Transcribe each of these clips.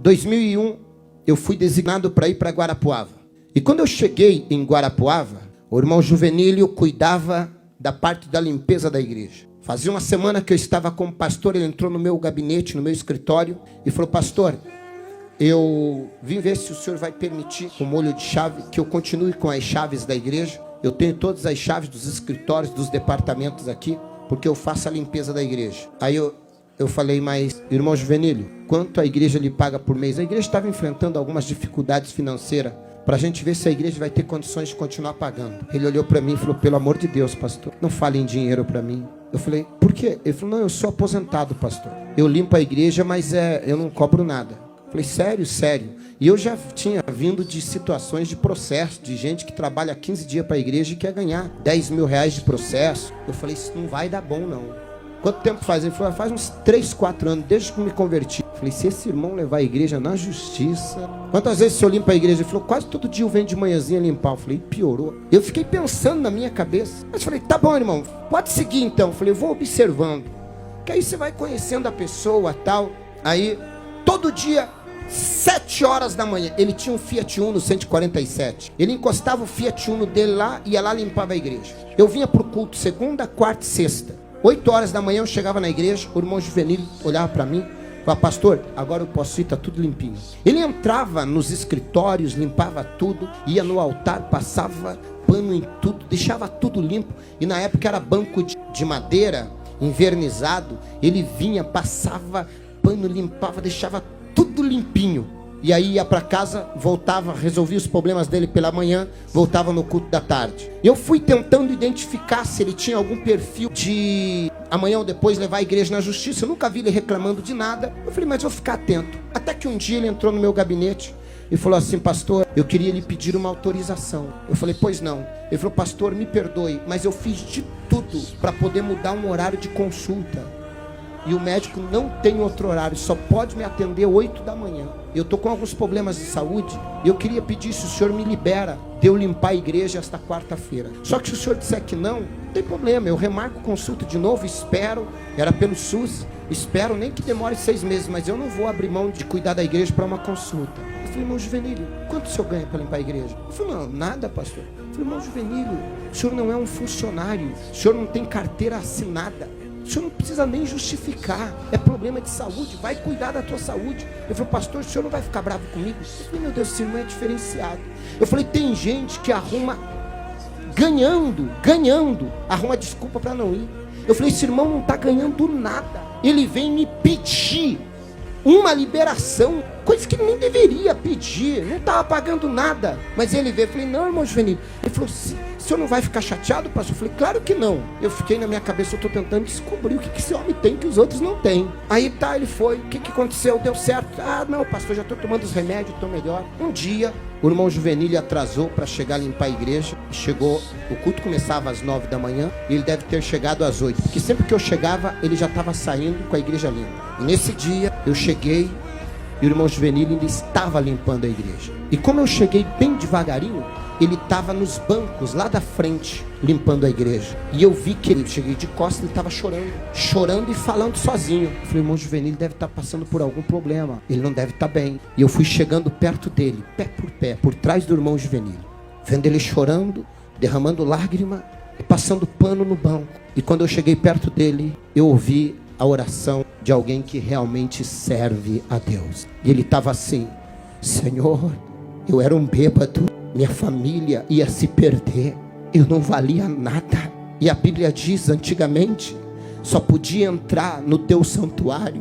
2001, eu fui designado para ir para Guarapuava. E quando eu cheguei em Guarapuava, o irmão Juvenílio cuidava da parte da limpeza da igreja. Fazia uma semana que eu estava como pastor, ele entrou no meu gabinete, no meu escritório, e falou: pastor, eu vim ver se o senhor vai permitir, com molho de chave, que eu continue com as chaves da igreja. Eu tenho todas as chaves dos escritórios, dos departamentos aqui, porque eu faço a limpeza da igreja. Aí eu falei: mas, irmão Juvenílio, quanto a igreja lhe paga por mês? A igreja estava enfrentando algumas dificuldades financeiras, para a gente ver se a igreja vai ter condições de continuar pagando. Ele olhou para mim e falou: pelo amor de Deus, pastor, não fale em dinheiro para mim. Eu falei: por quê? Ele falou: não, eu sou aposentado, pastor. Eu limpo a igreja, mas eu não cobro nada. Eu falei: sério, sério. E eu já tinha vindo de situações de processo, de gente que trabalha 15 dias para a igreja e quer ganhar 10 mil reais de processo. Eu falei: isso não vai dar bom, não. Quanto tempo faz? Ele falou: faz uns 3, 4 anos, desde que eu me converti. Eu falei: se esse irmão levar a igreja na justiça... Quantas vezes o senhor limpa a igreja? Ele falou: quase todo dia eu venho de manhãzinha limpar. Eu falei: piorou. Eu fiquei pensando na minha cabeça. Mas falei: tá bom, irmão, pode seguir então. Eu falei: eu vou observando. Que aí você vai conhecendo a pessoa e tal. Aí, todo dia, 7 horas da manhã, ele tinha um Fiat Uno 147. Ele encostava o Fiat Uno dele lá e ia lá limpava a igreja. Eu vinha pro culto segunda, quarta e sexta. 8 horas da manhã eu chegava na igreja, o irmão Juvenílio olhava para mim, falava: pastor, agora eu posso ir, tá tudo limpinho. Ele entrava nos escritórios, limpava tudo, ia no altar, passava pano em tudo, deixava tudo limpo. E na época era banco de madeira, envernizado. Ele vinha, passava pano, limpava, deixava tudo limpinho. E aí ia para casa, voltava, resolvia os problemas dele pela manhã, voltava no culto da tarde. Eu fui tentando identificar se ele tinha algum perfil de amanhã ou depois levar a igreja na justiça. Eu nunca vi ele reclamando de nada. Eu falei: mas vou ficar atento. Até que um dia ele entrou no meu gabinete e falou assim: pastor, eu queria lhe pedir uma autorização. Eu falei: pois não. Ele falou: pastor, me perdoe, mas eu fiz de tudo para poder mudar um horário de consulta. E o médico não tem outro horário, só pode me atender 8 da manhã. Eu estou com alguns problemas de saúde e eu queria pedir se o senhor me libera de eu limpar a igreja esta quarta-feira. Só que se o senhor disser que não tem problema, eu remarco consulta de novo, espero, era pelo SUS, espero nem que demore 6 meses, mas eu não vou abrir mão de cuidar da igreja para uma consulta. Eu falei: irmão Juvenílio, quanto o senhor ganha para limpar a igreja? Ele falou: não, nada, pastor. Eu falei: irmão Juvenílio, o senhor não é um funcionário, o senhor não tem carteira assinada. O senhor não precisa nem justificar. É problema de saúde, vai cuidar da tua saúde. Eu falei: pastor, o senhor não vai ficar bravo comigo? Eu falei: meu Deus, esse irmão é diferenciado. Eu falei: tem gente que arruma, ganhando, arruma desculpa para não ir. Eu falei: esse irmão não está ganhando nada. Ele vem me pedir uma liberação, coisa que ele nem deveria pedir, não estava pagando nada. Mas ele veio, eu falei: não, irmão Juvenílio. Ele falou: o senhor não vai ficar chateado, pastor? Eu falei: claro que não. Eu fiquei na minha cabeça, eu estou tentando descobrir o que esse homem tem que os outros não têm. Aí tá, ele foi, o que aconteceu? Deu certo? Ah, não, pastor, já estou tomando os remédios, estou melhor. Um dia, o irmão Juvenílio atrasou para chegar a limpar a igreja. Chegou, o culto começava às 9 da manhã, e ele deve ter chegado às 8, porque sempre que eu chegava, ele já estava saindo com a igreja limpa. E nesse dia, eu cheguei, e o irmão Juvenílio ainda estava limpando a igreja. E como eu cheguei bem devagarinho, ele estava nos bancos lá da frente limpando a igreja. E eu vi que ele, cheguei de costas, ele estava chorando e falando sozinho. Eu falei: irmão Juvenílio deve estar passando por algum problema, ele não deve estar bem. E eu fui chegando perto dele, pé, por trás do irmão Juvenílio, vendo ele chorando, derramando lágrima e passando pano no banco. E quando eu cheguei perto dele, eu ouvi a oração de alguém que realmente serve a Deus. E ele estava assim: Senhor, eu era um bêbado, minha família ia se perder, eu não valia nada. E a Bíblia diz, antigamente, só podia entrar no teu santuário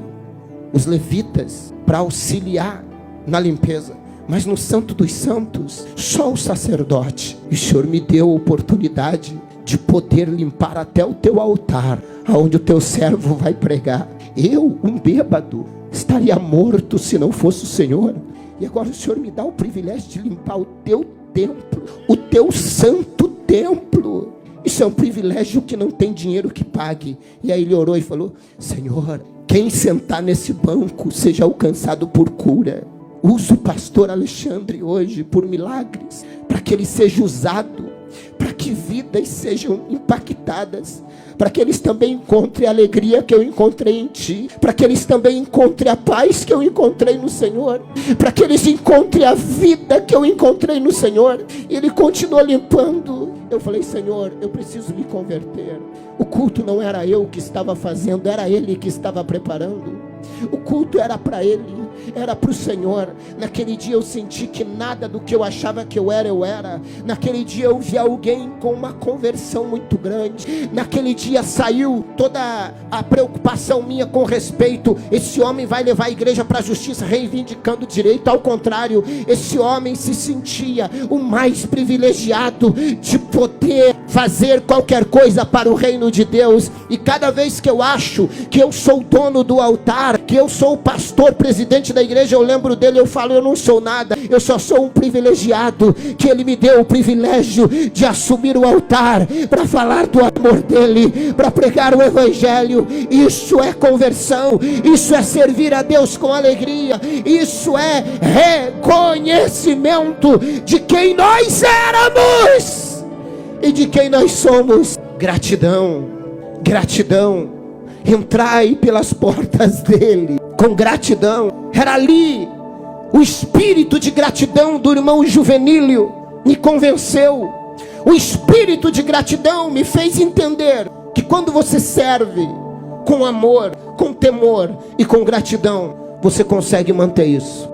os levitas para auxiliar na limpeza, mas no Santo dos Santos, só o sacerdote. E o Senhor me deu a oportunidade de poder limpar até o teu altar, aonde o teu servo vai pregar. Eu, um bêbado, estaria morto se não fosse o Senhor. E agora o Senhor me dá o privilégio de limpar o teu templo, o teu santo templo. Isso é um privilégio que não tem dinheiro que pague. E aí ele orou e falou: Senhor, quem sentar nesse banco seja alcançado por cura. Usa o pastor Alexandre hoje por milagres, para que ele seja usado, para que que vidas sejam impactadas, para que eles também encontrem a alegria que eu encontrei em Ti, para que eles também encontrem a paz que eu encontrei no Senhor, para que eles encontrem a vida que eu encontrei no Senhor. E Ele continuou limpando. Eu falei: Senhor, eu preciso me converter. O culto não era eu que estava fazendo, era Ele que estava preparando. O culto era para Ele, era para o Senhor. Naquele dia eu senti que nada do que eu achava que eu era. Naquele dia eu vi alguém com uma conversão muito grande. Naquele dia saiu toda a preocupação minha com respeito: esse homem vai levar a igreja para a justiça, reivindicando direito. Ao contrário, esse homem se sentia o mais privilegiado de poder fazer qualquer coisa para o reino de Deus. E cada vez que eu acho que eu sou o dono do altar, que eu sou o pastor, presidente da igreja, eu lembro dele, eu falo: eu não sou nada, eu só sou um privilegiado, que ele me deu o privilégio de assumir o altar, para falar do amor dele, para pregar o evangelho. Isso é conversão, isso é servir a Deus com alegria, isso é reconhecimento de quem nós éramos e de quem nós somos. Gratidão, gratidão. Entrai pelas portas dele com gratidão. Era ali o espírito de gratidão do irmão Juvenílio me convenceu. O espírito de gratidão me fez entender que quando você serve com amor, com temor e com gratidão, você consegue manter isso.